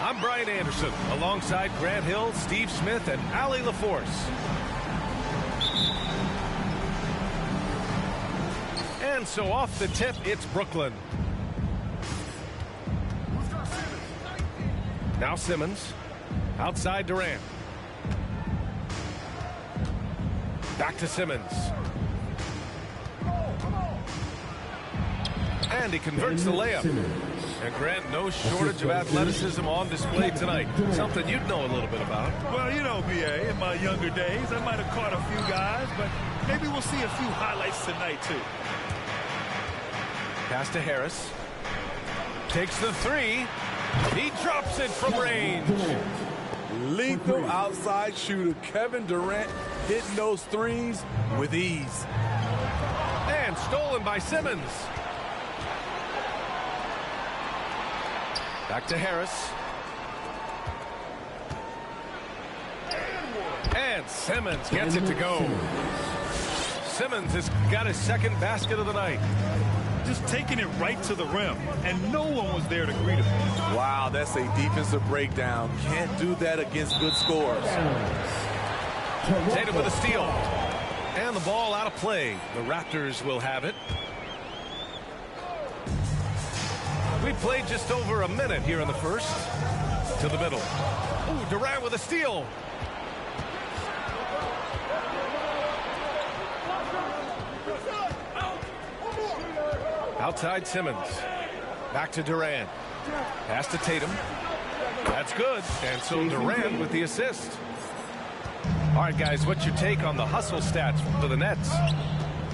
I'm Brian Anderson, alongside Grant Hill, Steve Smith, and Allie LaForce. And so off the tip, it's Brooklyn. Now Simmons, outside Durant. Back to Simmons. And he converts the layup. And Grant, no shortage of athleticism on display tonight. Something you'd know a little bit about. Well, you know, B.A., in my younger days, I might have caught a few guys, but maybe we'll see a few highlights tonight, too. Pass to Harris. Takes the three. He drops it from range. Lethal outside shooter Kevin Durant hitting those threes with ease. And stolen by Simmons. Back to Harris. And Simmons gets it to go. Simmons has got his second basket of the night. Just taking it right to the rim, and no one was there to greet him. Wow, that's a defensive breakdown. Can't do that against good scores. Tatum with a steal. And the ball out of play. The Raptors will have it. We played just over a minute here in the first. To the middle. Ooh, Durant with a steal. Outside Simmons. Back to Durant. Pass to Tatum. That's good. And so Durant with the assist. All right, guys, what's your take on the hustle stats for the Nets?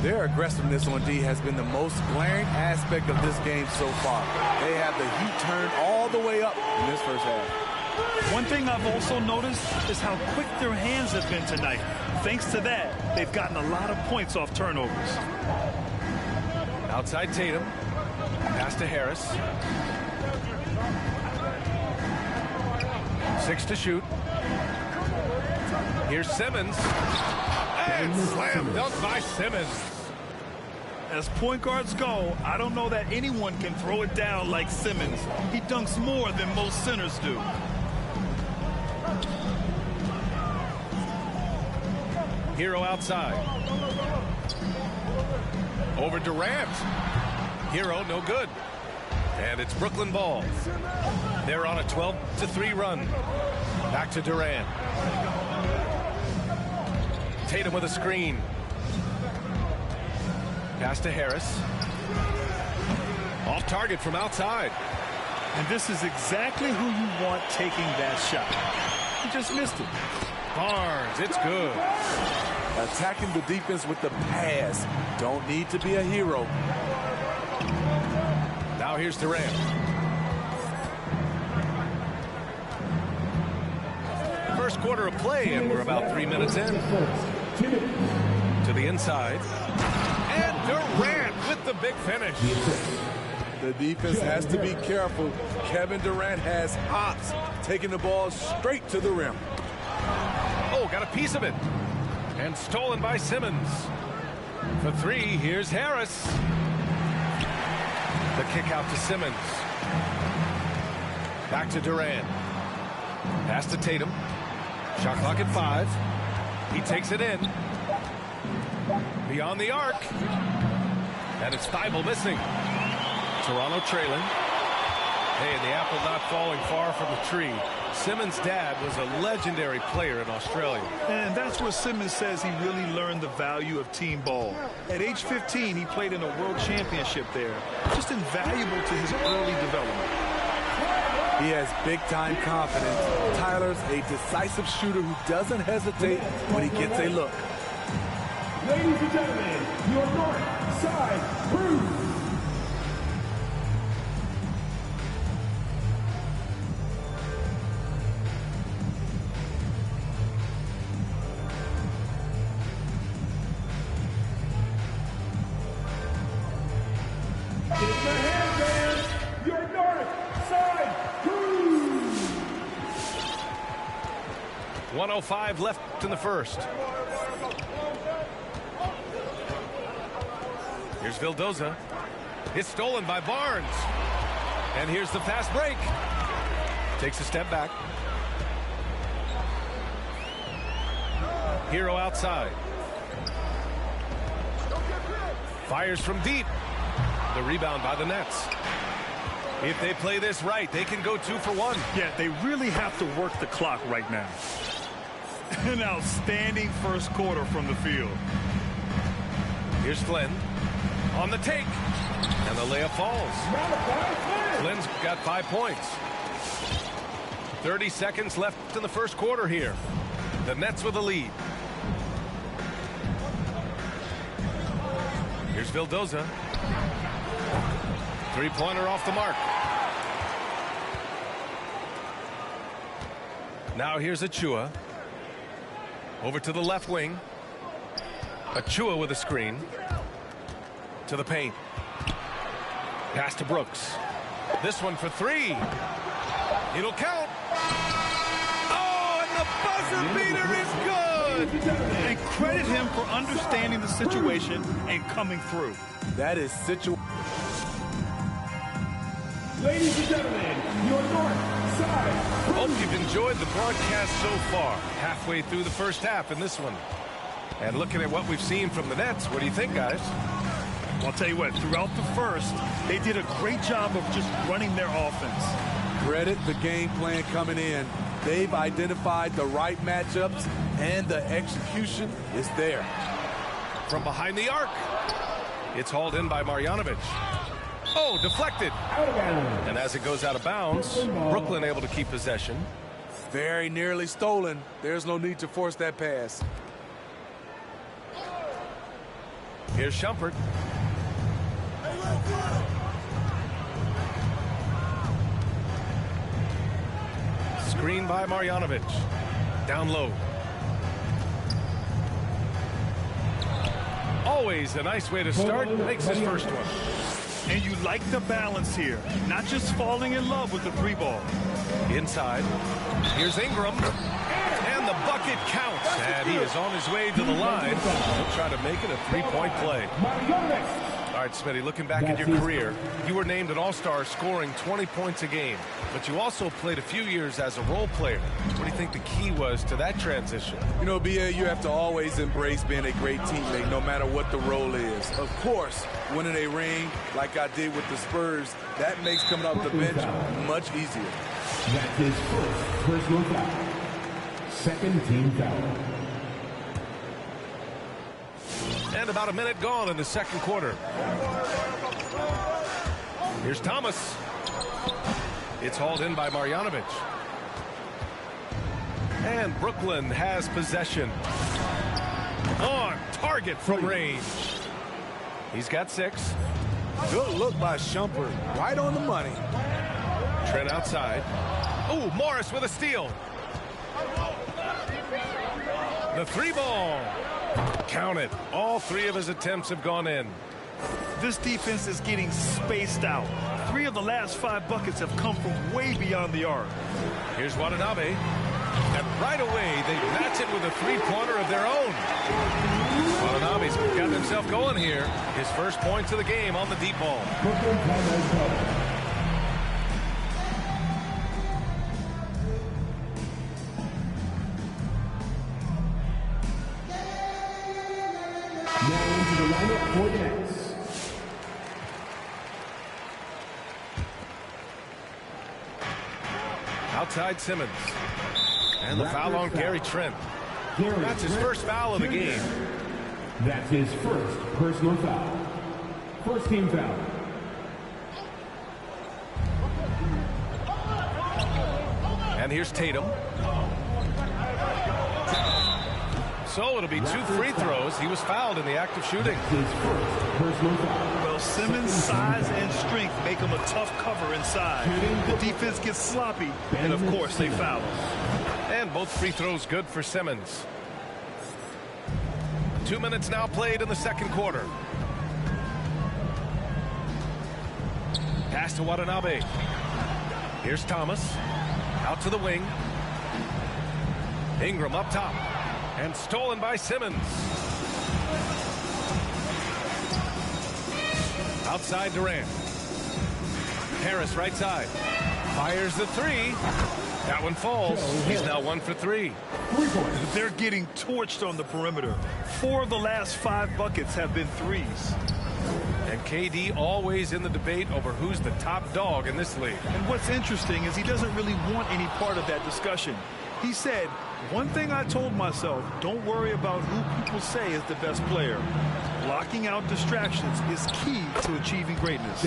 Their aggressiveness on D has been the most glaring aspect of this game so far. They have the heat turned all the way up in this first half. One thing I've also noticed is how quick their hands have been tonight. Thanks to that, they've gotten a lot of points off turnovers. Outside Tatum. Pass to Harris. 6 to shoot. Here's Simmons. And slam dunk by Simmons. As point guards go, I don't know that anyone can throw it down like Simmons. He dunks more than most centers do. Hero outside. Over Durant. Hero no good. And it's Brooklyn ball. They're on a 12-3 run. Back to Durant. Tatum with a screen. Pass to Harris. Off target from outside. And this is exactly who you want taking that shot. He just missed it. Barnes, it's good. Attacking the defense with the pass. Don't need to be a hero. Now here's Durant. First quarter of play, and we're about 3 minutes in. To the inside. And Durant with the big finish. The defense has to be careful. Kevin Durant has hops, taking the ball straight to the rim. Oh, got a piece of it. And stolen by Simmons. For three, here's Harris. The kick out to Simmons. Back to Durant. Pass to Tatum. Shot clock at 5. He takes it in. Beyond the arc. And it's Thibault missing. Toronto trailing. Hey, and the apple not falling far from the tree. Simmons' dad was a legendary player in Australia. And that's where Simmons says he really learned the value of team ball. At age 15, he played in a world championship there. Just invaluable to his early development. He has big-time confidence. Tyler's a decisive shooter who doesn't hesitate when he gets a look. Ladies and gentlemen, your north side crew. Give the hand fans your north side crew. 1:05 left in the first. Here's Vildoza. It's stolen by Barnes. And here's the fast break. Takes a step back. Hero outside. Fires from deep. The rebound by the Nets. If they play this right, they can go 2 for 1. Yeah, they really have to work the clock right now. An outstanding first quarter from the field. Here's Flynn. On the take. And the layup falls. Flynn's got 5 points. 30 seconds left in the first quarter here. The Nets with a lead. Here's Vildoza. Three-pointer off the mark. Now here's Achua. Over to the left wing. Achua with a screen. To the paint. Pass to Brooks. This one for 3. It'll count. Oh, and the buzzer beater is good. And credit him for understanding the situation and coming through. That is Ladies and gentlemen, your north side. Hope you've enjoyed the broadcast so far. Halfway through the first half in this one. And looking at what we've seen from the Nets, what do you think, guys? I'll tell you what, throughout the first, they did a great job of just running their offense. Credit the game plan coming in. They've identified the right matchups, and the execution is there. From behind the arc. It's hauled in by Marjanovic. Oh, deflected. And as it goes out of bounds, Brooklyn able to keep possession. Very nearly stolen. There's no need to force that pass. Here's Shumpert. Screen by Marjanovic. Down low. Always a nice way to start. Makes his first one. And you like the balance here. Not just falling in love with the 3-ball. Inside. Here's Ingram. And the bucket counts. And he is on his way to the line. He'll try to make it a 3-point play. All right, Smitty, looking back at your career, you were named an All-Star scoring 20 points a game. But you also played a few years as a role player. What do you think the key was to that transition? You know, BA, you have to always embrace being a great teammate no matter what the role is. Of course, winning a ring like I did with the Spurs, that makes coming off the bench much easier. That's his first personal foul. Second team foul. And about a minute gone in the second quarter. Here's Thomas. It's hauled in by Marjanovic. And Brooklyn has possession. On target from range. He's got 6. Good look by Shumpert. Right on the money. Trent outside. Oh, Morris with a steal. The 3-ball. Count it. All 3 of his attempts have gone in. This defense is getting spaced out. 3 of the last 5 buckets have come from way beyond the arc. Here's Watanabe. And right away, they match it with a three-pointer of their own. Watanabe's got himself going here. His first points of the game on the deep ball. Now into the lineup for the Nets. Outside Simmons. And the foul on Gary Trent. That's his first foul of the game. That's his first personal foul. First team foul. And here's Tatum. So it'll be 2 free throws. He was fouled in the act of shooting. His first personal foul. Well, Simmons' size and strength make him a tough cover inside. The defense gets sloppy, and of course they foul him. And both free throws good for Simmons. 2 minutes now played in the second quarter. Pass to Watanabe. Here's Thomas. Out to the wing. Ingram up top. And stolen by Simmons. Outside Durant. Harris right side. Fires the three. That one falls. He's now 1 for 3. They're getting torched on the perimeter. 4 of the last 5 buckets have been threes. And KD always in the debate over who's the top dog in this league. And what's interesting is he doesn't really want any part of that discussion. He said, one thing I told myself, don't worry about who people say is the best player. Blocking out distractions is key to achieving greatness.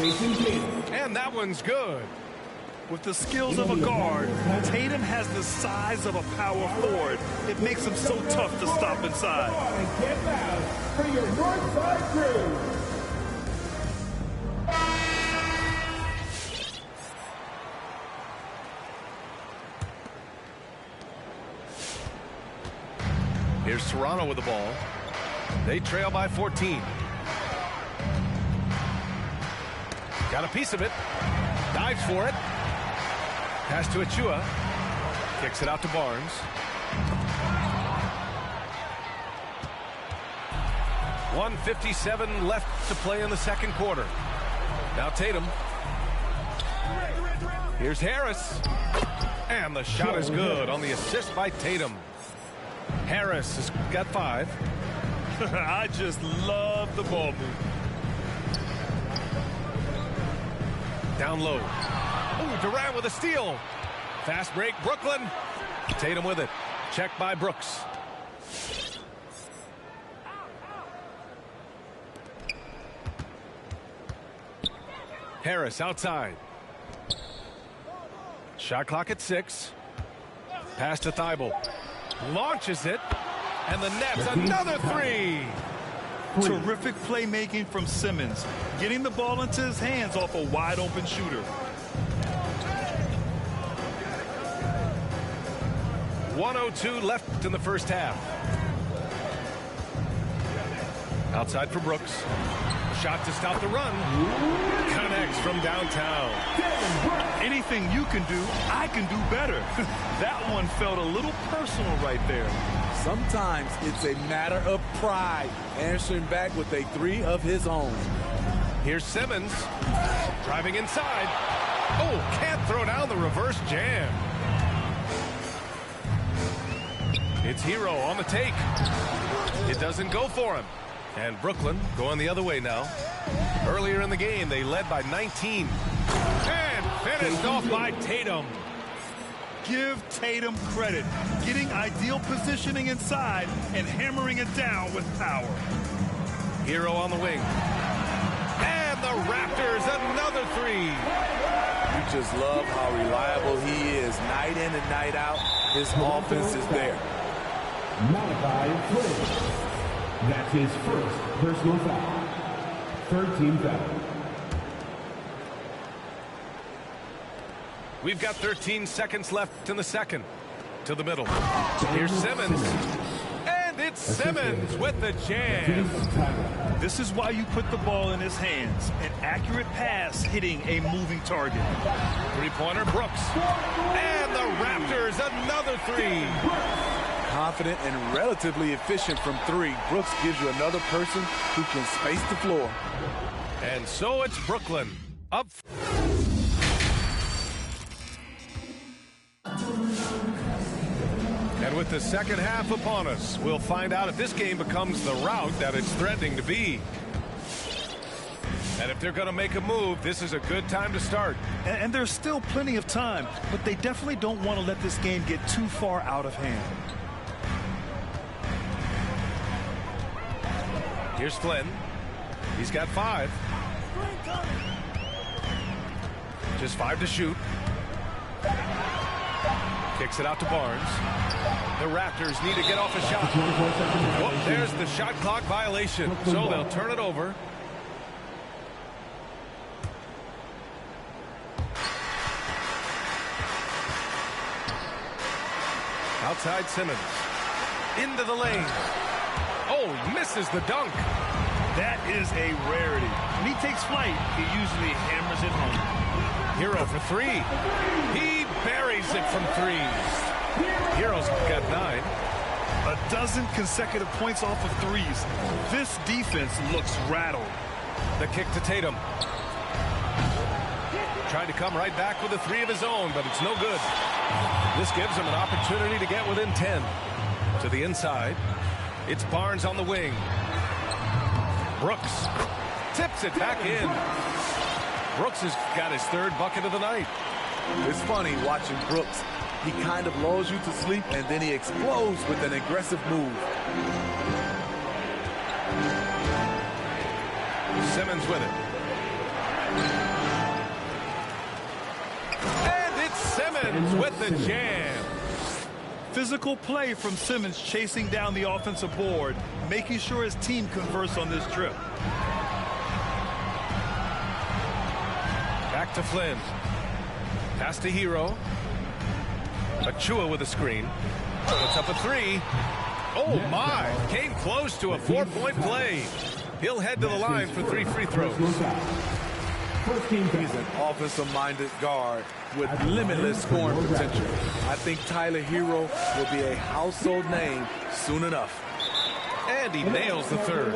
And that one's good. With the skills of a guard, Tatum has the size of a power forward. It makes him so tough to stop inside. And get loud for your North Side crew. Here's Toronto with the ball. They trail by 14. Got a piece of it. Dives for it. Pass to Achua. Kicks it out to Barnes. .157 left to play in the second quarter. Now Tatum. Here's Harris. And the shot is good on the assist by Tatum. Harris has got 5. I just love the ball move. Down low. Oh, Durant with a steal. Fast break, Brooklyn. Tatum with it. Check by Brooks. Harris outside. Shot clock at 6. Pass to Thibault. Launches it. And the Nets another 3. Terrific playmaking from Simmons, getting the ball into his hands off a wide open shooter. 1:02 left in the first half. Outside for Brooks. Shot to stop the run. Connects from downtown. Anything you can do, I can do better. That one felt a little personal right there. Sometimes it's a matter of pride, answering back with a 3 of his own. Here's Simmons driving inside. Oh, can't throw down the reverse jam. It's Hero on the take. It doesn't go for him. And Brooklyn going the other way now. Earlier in the game, they led by 19. And finished off by Tatum. Give Tatum credit, getting ideal positioning inside and hammering it down with power. Hero on the wing. And the Raptors another 3. You just love how reliable he is night in and night out. His offense is there. Malachi Flynn. That's his first personal foul. Third team foul. We've got 13 seconds left in the second. To the middle. Here's Simmons. And it's Simmons with the jam. This is why you put the ball in his hands. An accurate pass hitting a moving target. Three-pointer, Brooks. And the Raptors, another three. Confident and relatively efficient from three. Brooks gives you another person who can space the floor. And so it's Brooklyn up. And with the second half upon us, we'll find out if this game becomes the rout that it's threatening to be. And if they're going to make a move, this is a good time to start. And there's still plenty of time, but they definitely don't want to let this game get too far out of hand. Here's Flynn. He's got 5. Just 5 to shoot. Kicks it out to Barnes. The Raptors need to get off a shot. Oh, there's the shot clock violation. So they'll turn it over. Outside Simmons. Into the lane. Oh, misses the dunk. That is a rarity. When he takes flight, he usually hammers it home. Hero for 3. He buries it from 3s. Hero's got 9. A dozen consecutive points off of 3s. This defense looks rattled. The kick to Tatum. Trying to come right back with a 3 of his own, but it's no good. This gives him an opportunity to get within 10. To the inside. It's Barnes on the wing. Brooks tips it back in. Brooks has got his 3rd bucket of the night. It's funny watching Brooks. He kind of lulls you to sleep, and then he explodes with an aggressive move. Simmons with it. And it's Simmons with the jam. Physical play from Simmons chasing down the offensive board, making sure his team converts on this trip. Back to Flynn. Pass to Hero. Achua with a screen. Puts up a 3. Oh, my. Came close to a 4-point play. He'll head to the line for 3 free throws. He's an offensive-minded guard with limitless scoring potential. I think Tyler Hero will be a household name soon enough. And he nails the 3rd.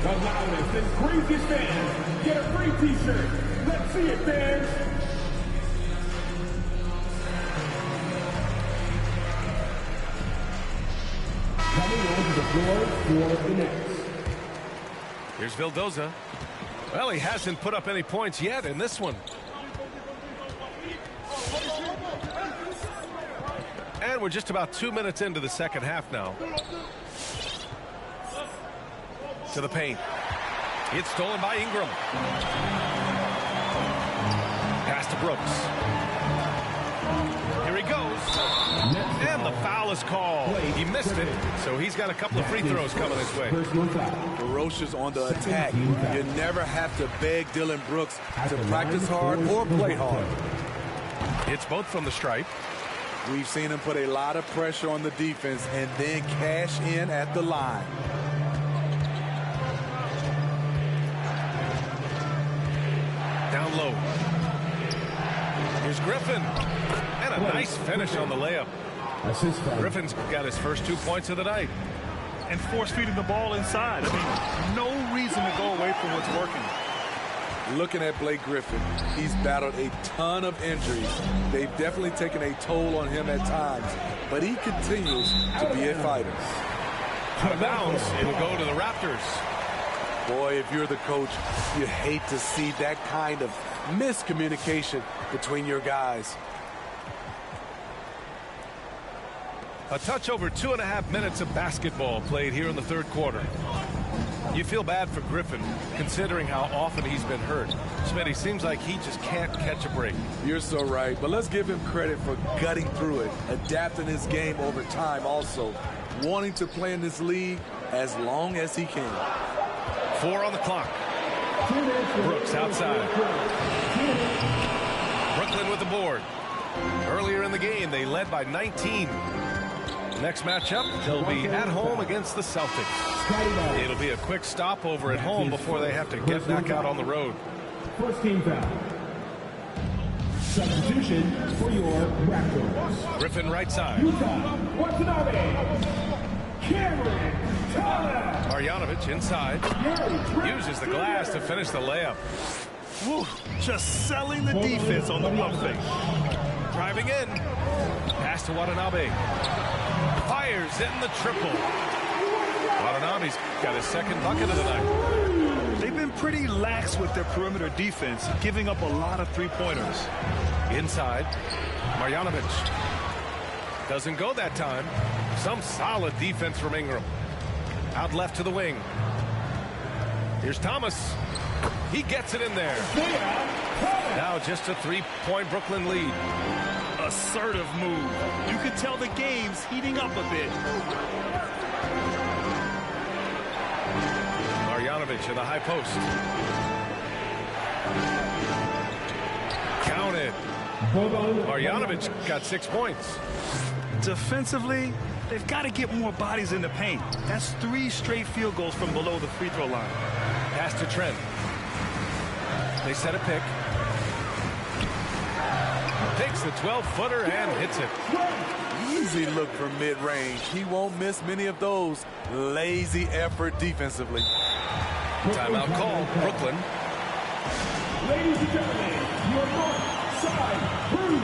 The loudest and craziest fans get a free t-shirt. Let's see it, fans. Coming onto the floor for the Nets. Here's Vildoza. Well, he hasn't put up any points yet in this one. And we're just about 2 minutes into the second half now. To the paint. It's stolen by Ingram. Pass to Brooks. Here he goes. And the foul is called. He missed it, so he's got a couple of free throws coming his way. Ferocious on the attack. You never have to beg Dylan Brooks to practice hard or play hard. It's both from the stripe. We've seen him put a lot of pressure on the defense and then cash in at the line. Down low. Here's Griffin. And a nice finish on the layup. Griffin's got his first 2 points of the night. And force-feeding the ball inside. I mean, no reason to go away from what's working. Looking at Blake Griffin, he's battled a ton of injuries. They've definitely taken a toll on him at times, but he continues to be a fighter. Out of bounds, it'll go to the Raptors. Boy, if you're the coach, you hate to see that kind of miscommunication between your guys. A touch over 2.5 minutes of basketball played here in the 3rd quarter. You feel bad for Griffin, considering how often he's been hurt. Smitty, seems like he just can't catch a break. You're so right, but let's give him credit for gutting through it, adapting his game over time also, wanting to play in this league as long as he can. 4 on the clock. Brooks outside. Brooklyn with the board. Earlier in the game, they led by 19. Next matchup, they'll be at home against the Celtics. It'll be a quick stopover at home before they have to get back out on the road. First team foul. Substitution for your Raptors. Griffin right side. Utah, Watanabe. Cameron Thomas. Marjanovic inside. Uses the glass to finish the layup. Woo, just selling the defense on the pump fake. Driving in. Pass to Watanabe. Fires in the triple. Watanabe's got his second bucket of the night. They've been pretty lax with their perimeter defense, giving up a lot of three-pointers. Inside. Marjanovic. Doesn't go that time. Some solid defense from Ingram. Out left to the wing. Here's Thomas. He gets it in there. Now just a three-point Brooklyn lead. Assertive move. You could tell the game's heating up a bit. Marjanovic in the high post. Counted. Marjanovic got 6 points. Defensively, they've got to get more bodies in the paint. That's 3 straight field goals from below the free throw line. Pass to Trent. They set a pick. Takes the 12-footer and hits it. Easy look from mid-range. He won't miss many of those. Lazy effort defensively. Timeout call, Brooklyn. Ladies and gentlemen, your north side crew.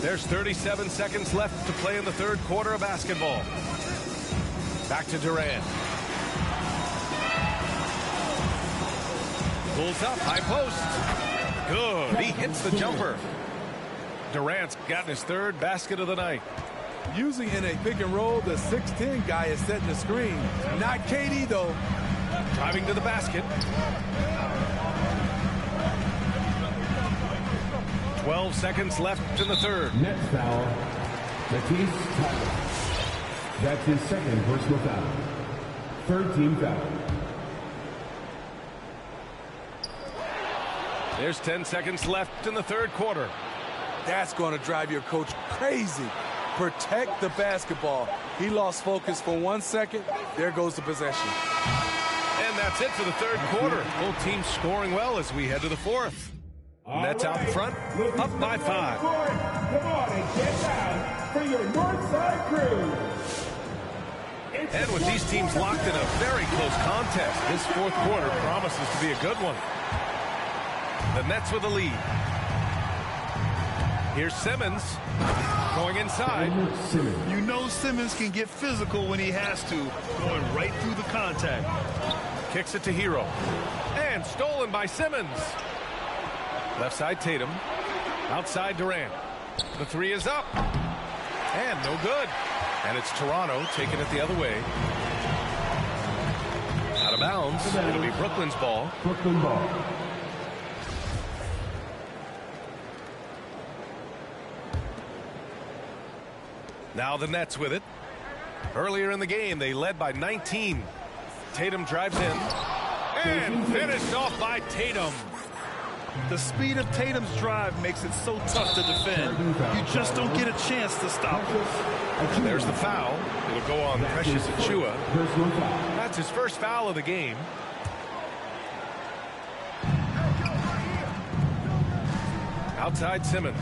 There's 37 seconds left to play in the third quarter of basketball. Back to Durant. Pulls up, high post. Good. He hits the jumper. Durant's gotten his third basket of the night. Using in a pick and roll, the 6'10 guy is setting the screen. Not KD, though. Driving to the basket. 12 seconds left in the third. Next foul, Matisse Thybulle. That's his second personal foul. Third team foul. There's 10 seconds left in the third quarter. That's going to drive your coach crazy. Protect the basketball. He lost focus for 1 second. There goes the possession. And that's it for the third quarter. Both teams scoring well as we head to the fourth. Nets out in front, up by 5. Come on and get down for your north side crew. And with these teams locked in a very close contest, this fourth quarter promises to be a good one. The Nets with the lead. Here's Simmons going inside. You know Simmons can get physical when he has to, going right through the contact. Kicks it to Hero. And stolen by Simmons. Left side Tatum. Outside Durant. The three is up. And no good. And it's Toronto taking it the other way. Out of bounds. It'll be Brooklyn's ball. Brooklyn ball. Now the Nets with it. Earlier in the game, they led by 19. Tatum drives in. And finished off by Tatum. The speed of Tatum's drive makes it so tough to defend. You just don't get a chance to stop him. There's the foul. It'll go on Precious Achiuwa. That's his first foul of the game. Outside Simmons.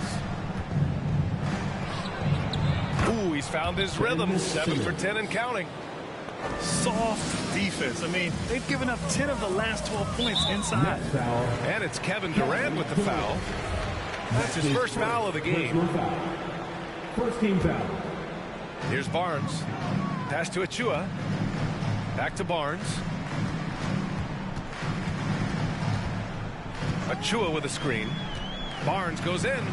Ooh, he's found his rhythm. 7 for 10 and counting. Soft, defense. I mean, they've given up 10 of the last 12 points inside. And it's Kevin Durant with the foul. That's his first foul of the game. First team foul. Here's Barnes. Pass to Achua. Back to Barnes. Achua with a screen. Barnes goes in.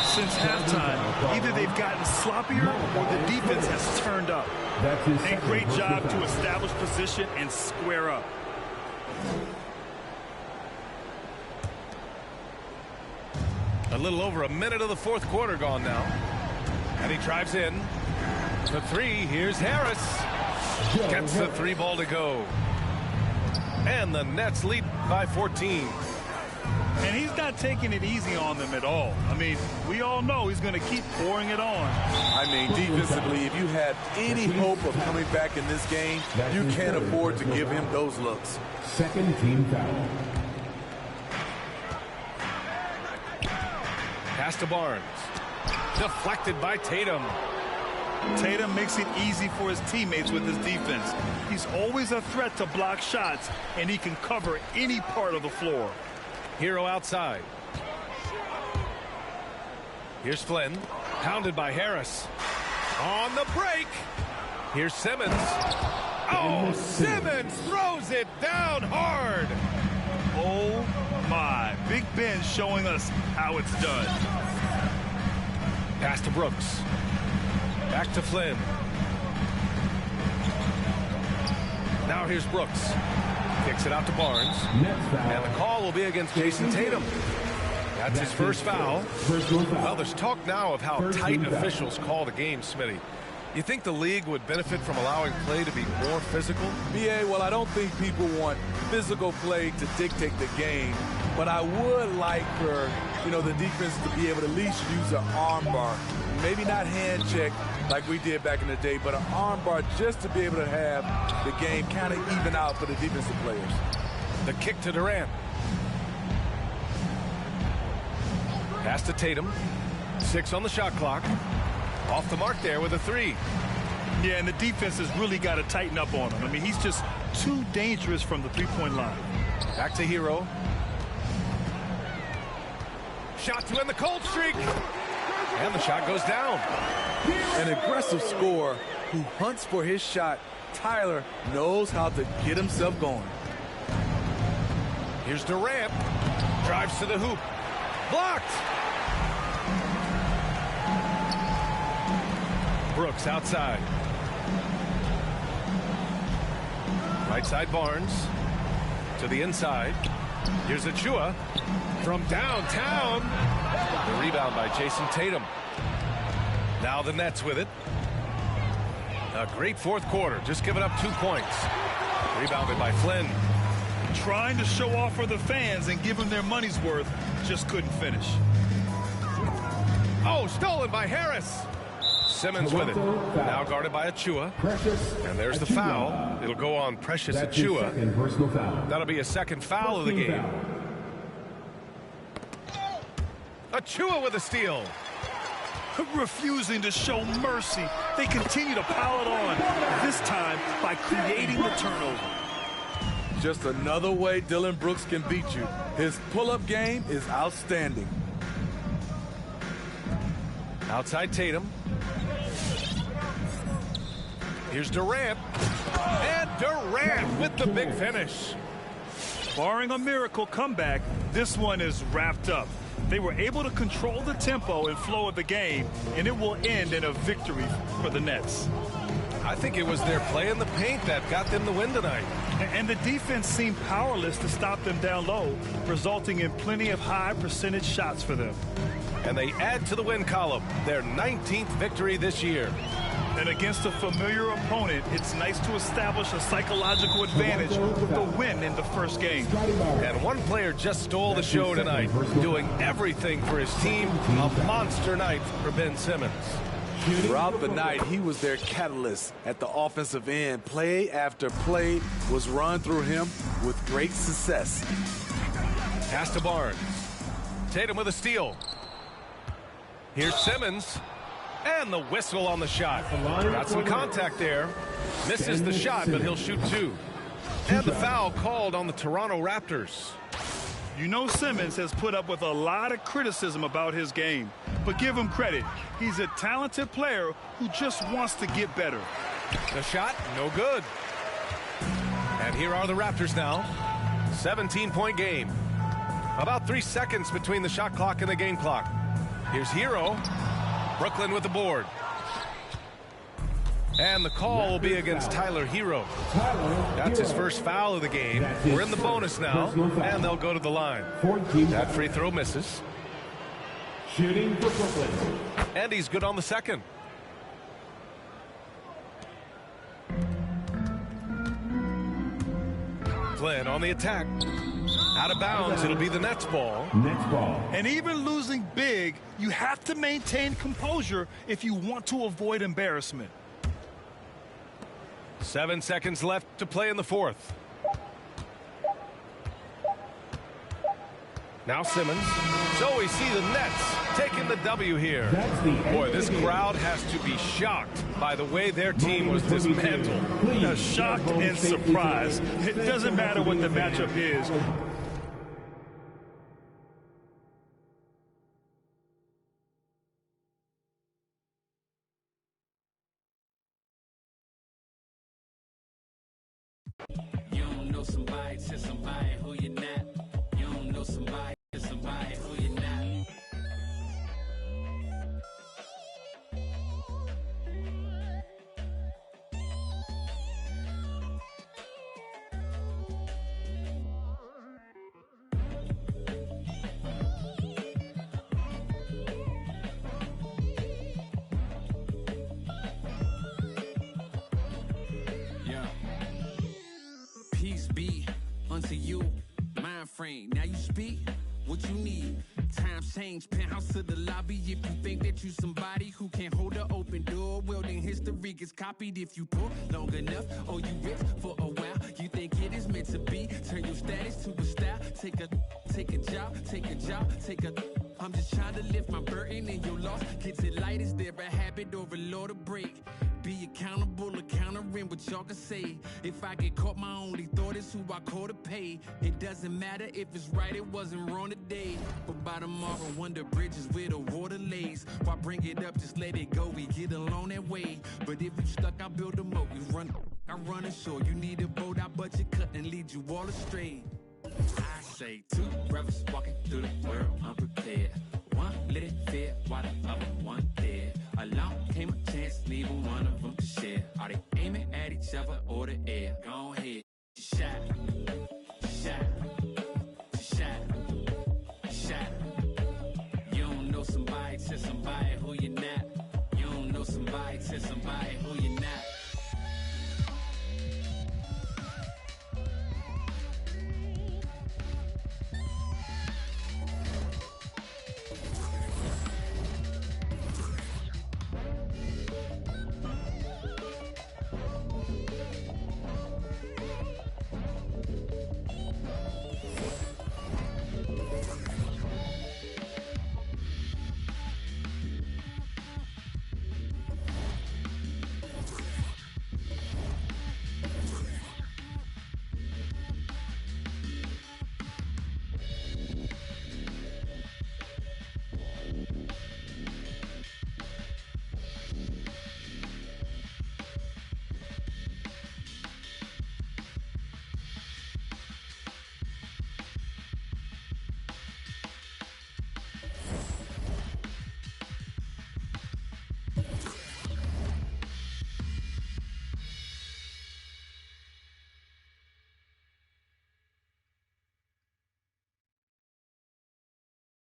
Since halftime, either they've gotten sloppier or the defense has turned up. A great job to establish position and square up. A little over a minute of the fourth quarter gone now. And he drives in. The three, here's Harris. Gets the three ball to go. And the Nets lead by 14. And he's not taking it easy on them at all. I mean, we all know he's going to keep pouring it on. I mean, defensively, if you had any hope of coming back in this game, you can't afford to give him those looks. Second team foul. Pass to Barnes. Deflected by Tatum. Tatum makes it easy for his teammates with his defense. He's always a threat to block shots, and he can cover any part of the floor. Hero outside. Here's Flynn. Pounded by Harris. On the break. Here's Simmons. Oh, Simmons throws it down hard. Oh, my. Big Ben showing us how it's done. Pass to Brooks. Back to Flynn. Now here's Brooks. Kicks it out to Barnes. And the call will be against Jason Tatum. That's his first foul. Well, there's talk now of how tight officials call the game, Smitty. You think the league would benefit from allowing play to be more physical? BA, well, I don't think people want physical play to dictate the game, but I would like for, the defense to be able to at least use an arm bar. Maybe not hand check like we did back in the day, but an arm bar just to be able to have the game kind of even out for the defensive players. The kick to Durant. Pass to Tatum. 6 on the shot clock. Off the mark there with a 3. Yeah, and the defense has really got to tighten up on him. I mean, he's just too dangerous from the three-point line. Back to Hero. Shot to end the cold streak. And the shot goes down. An aggressive scorer who hunts for his shot. Tyler knows how to get himself going. Here's Durant. Drives to the hoop. Blocked. Brooks outside. Right side Barnes. To the inside. Here's Achua. From downtown. The rebound by Jason Tatum. Now the Nets with it. A great fourth quarter. Just giving up 2 points. Rebounded by Flynn. Trying to show off for the fans and give them their money's worth. Just couldn't finish. Oh, stolen by Harris. Simmons with it. Now guarded by Achua. And there's the foul. It'll go on Precious Achua. That'll be a second foul of the game. Achua with a steal. Refusing to show mercy. They continue to pile it on, this time by creating the turnover. Just another way Dillon Brooks can beat you. His pull-up game is outstanding. Outside Tatum. Here's Durant. And Durant with the big finish. Barring a miracle comeback, this one is wrapped up. They were able to control the tempo and flow of the game, and it will end in a victory for the Nets. I think it was their play in the paint that got them the win tonight. And the defense seemed powerless to stop them down low, resulting in plenty of high percentage shots for them. And they add to the win column, their 19th victory this year. And against a familiar opponent, it's nice to establish a psychological advantage with the win in the first game. And one player just stole the show tonight, doing everything for his team. A monster night for Ben Simmons. Throughout the night, he was their catalyst at the offensive end. Play after play was run through him with great success. Pass to Barnes. Tatum with a steal. Here's Simmons. And the whistle on the shot. Got some contact there. Misses the shot, but he'll shoot two. And the foul called on the Toronto Raptors. You know Simmons has put up with a lot of criticism about his game, but give him credit. He's a talented player who just wants to get better. The shot, no good. And here are the Raptors now. 17-point game. About 3 seconds between the shot clock and the game clock. Here's Hero. Brooklyn with the board. And the call will be against Tyler Hero. That's his first foul of the game. We're in the bonus now, and they'll go to the line. That free throw misses. Shooting for Brooklyn. And he's good on the second. Flynn on the attack. Out of bounds, it'll be the Nets ball. Nets ball. And even losing big, you have to maintain composure if you want to avoid embarrassment. 7 seconds left to play in the fourth. Now Simmons. So we see the Nets taking the W here. Boy, this crowd has to be shocked by the way their team was dismantled. Shocked and surprised. It doesn't matter what the matchup is. You don't know somebody to somebody who you're not. You don't know somebody to somebody who you're not. Yeah. Peace be unto you, mind frame. Now you speak what you need. Times change, penthouse to the lobby. If you think that you somebody who can't hold an open door, well then history gets copied. If you pull long enough or you rich for a while, you think it is meant to be. Turn your status to a style. Take a job, take a job, take a. I'm just trying to lift my burden and your loss gets it light. Is there a habit or a law to break? Be accountable, countering what y'all can say. If I get caught, my only thought is who I call to pay. It doesn't matter if it's right, it wasn't wrong today. But by tomorrow, wonder bridges where the water lays. Why bring it up, just let it go, we get along that way. But if you stuck, I build a moat, we run, I run ashore. You need a boat, I budget cut and lead you all astray. I say two brothers walking through the world unprepared. One let it fit while the other one dead. Along came a chance, neither one of them to share. Are they aiming at each other or the air? Go ahead, shot, shot, shot, shot. You don't know somebody to somebody who you're not. You don't know somebody to somebody who you're not.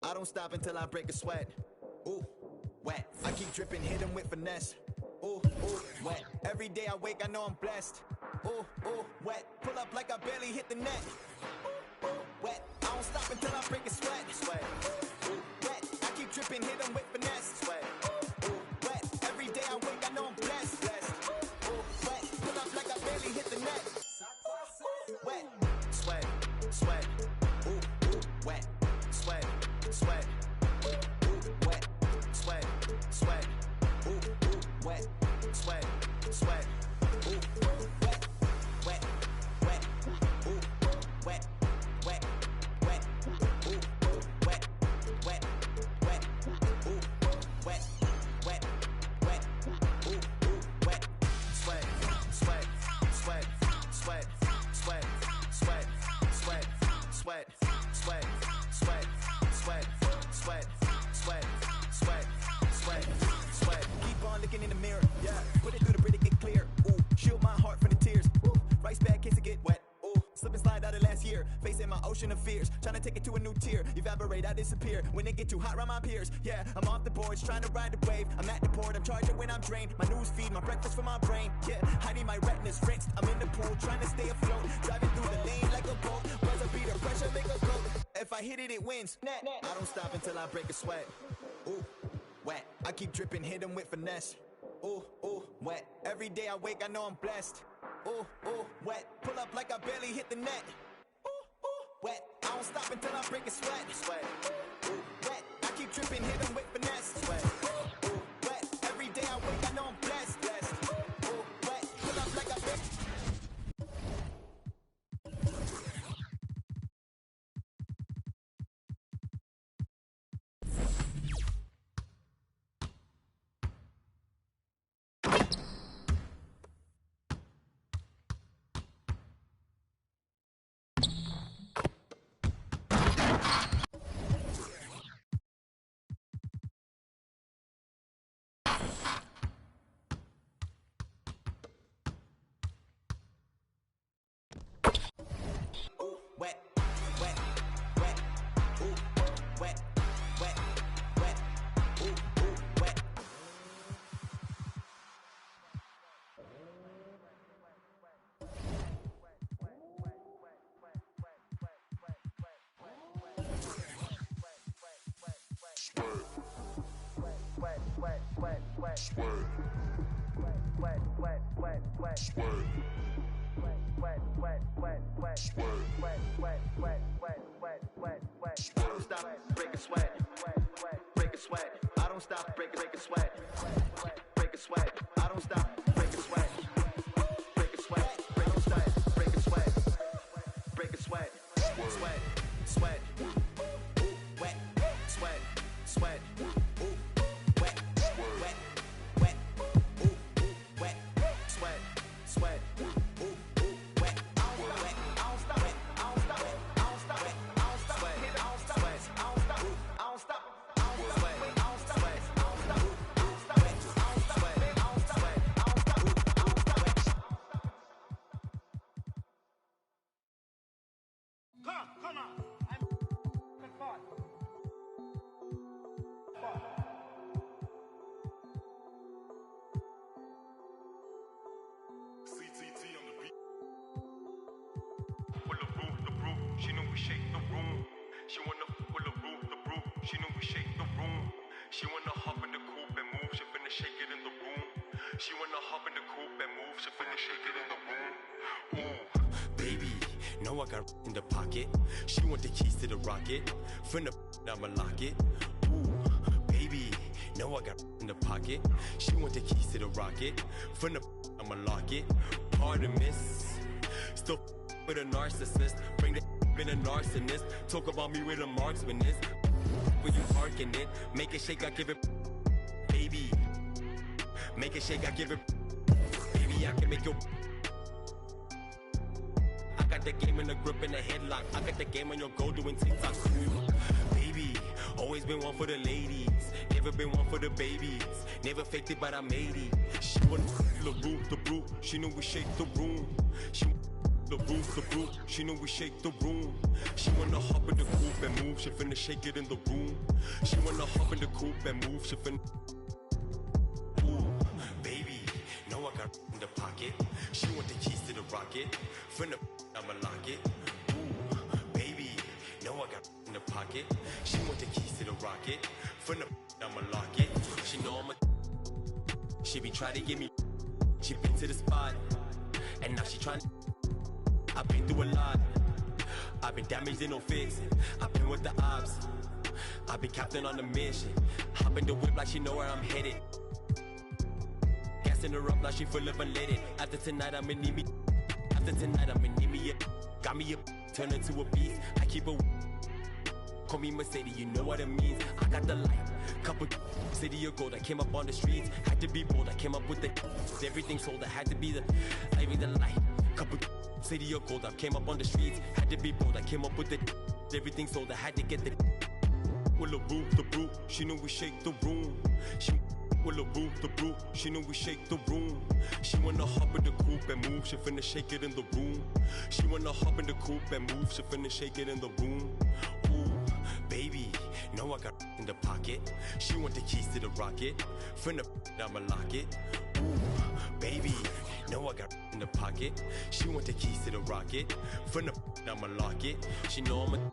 I don't stop until I break a sweat. Ooh, wet. I keep dripping, hit him with finesse. Ooh, ooh, wet. Every day I wake, I know I'm blessed. Ooh, ooh, wet. Pull up like I barely hit the net. Ooh, ooh, wet. I don't stop until I break a sweat. Sweat. Ooh, ooh, wet. I keep dripping, hit him with finesse. Sweat. Ooh, ooh, wet. Every day I wake, I know I'm blessed. Blessed. Ooh, ooh, wet. Pull up like I barely hit the net. Wet. Sweat. Sweat. Ooh, ooh, wet. Sweat. Sweat, ooh, wet, sweat, sweat, ooh, ooh, wet, sweat, sweat, ooh, sweat, sweat, sweat, sweat, sweat. Keep on looking in the mirror, yeah. Put it through the pretty get clear. Ooh, shield my heart from the tears. Ooh, rice bag case to get wet. Ooh, slip and slide out of last year. Facing my ocean of fears, trying to take it to a new tier. Evaporate, I disappear when it get too hot around my peers. Yeah, I'm off the boards, trying to ride the wave. I'm at the port, I'm charging when I'm drained. My news feed, my breakfast for my brain. Yeah, hiding my retinas rinsed. I'm in the pool, trying to stay afloat. Driving through the lane like a boat. Buzzer beater, pressure make a goat. If I hit it, it wins. I don't stop until I break a sweat. Ooh, wet. I keep dripping, hit 'em with finesse. Ooh, ooh, wet. Every day I wake, I know I'm blessed. Ooh, ooh, wet. Pull up like I barely hit the net. Ooh, ooh, wet. I don't stop until I break a sweat. Sweat. Ooh, wet. I keep dripping, hit 'em with finesse. Sweat. Ooh, wet. Every day I wake, I know I'm blessed. Blessed. Ooh, wet. Pull up like I barely. Ooh, wet, wet, wet, ooh, wet, wet, wet, ooh, ooh, wet. I don't stop, break a sweat, break a sweat. I don't stop, break a sweat, break a sweat. I don't stop, break a sweat, break a sweat, break a sweat, break a sweat, break a sweat, sweat, sweat, ooh, wet, sweat, sweat, ooh, wet, wet, wet, ooh, wet, sweat, sweat, ooh, wet. I don't stop it, I don't stop it, I don't stop it, I don't stop it, I don't stop it, I don't stop it, I don't stop it, I don't stop it, I don't stop it, I don't stop it, I don't stop it, I don't stop it, I don't stop it, I don't stop it, I don't stop it. Come on, I'm fun. CTT on the beat. Full of roof, the roof. She knew we shake the room. She wanna full of roof, the roof. She knew we shake the room. She wanna hop in the coupe and move. She finna shake it in the room. She wanna hop in the coupe and move. She finna shake it in the room. Ooh, baby, know I got in the pocket. She want the keys to the rocket. Finna I'ma lock it. Ooh, baby, know I got in the pocket. She want the keys to the rocket. Finna I'ma lock it. Pardon miss. Still with a narcissist. Bring the in a narcissist. Talk about me with a marksman is. When you parking it, make it shake, I give it. Baby, make it shake, I give it. Baby, I can make your. I got the game in the grip and the headlock. I got the game on your go doing TikTok. Baby, always been one for the ladies. Never been one for the babies. Never faked it, but I made it. She wanna the roof, the roof. She knew we shake the room. She the roof, the roof. She knew we shake the room. She wanna hop in the coupe and move. She finna shake it in the room. She wanna hop in the coupe and move. She finna. Ooh, baby, know I got in the pocket. She want the keys to the rocket. Finna I'ma lock it. Ooh, baby, know I got in the pocket. She want the keys to the rocket. Finna I'ma lock it. She know I'm a. She be trying to get me. She been to the spot, and now she trying. I've been through a lot. I've been damaged and no fixing. I've been with the ops. I've been captain on the mission. Hop in the whip like she know where I'm headed. Gassing her up like she full of unleaded. After tonight I'ma need me. After tonight I'ma need me. Got me a turn into a beast. I keep a. Call me Mercedes, you know what it means. I got the light. Couple city of gold. I came up on the streets. Had to be bold. I came up with the. Everything sold. I had to be the. Living the light. Couple city of gold. I came up on the streets. Had to be bold. I came up with the. Everything sold. I had to get the. with the roof, the brute. She knew we shake the room. She with the roof, the brute. She knew we shake the room. She wanna hop in the coupe and move. She finna shake it in the room. She wanna hop in the coupe and move. She finna shake it in the room. Ooh, baby, know I got in the pocket. She want the keys to the rocket. Finna I'ma lock it. Ooh, baby, know I got in the pocket. She want the keys to the rocket. Finna I'ma lock it. She know I'm a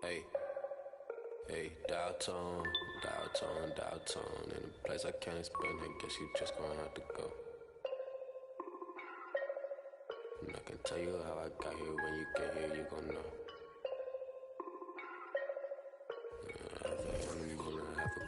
Hey, hey, dial tone, dial tone, dial tone. In a place I can't explain, I guess you just gonna have to go. And I can tell you how I got here. When you get here, you gon' know.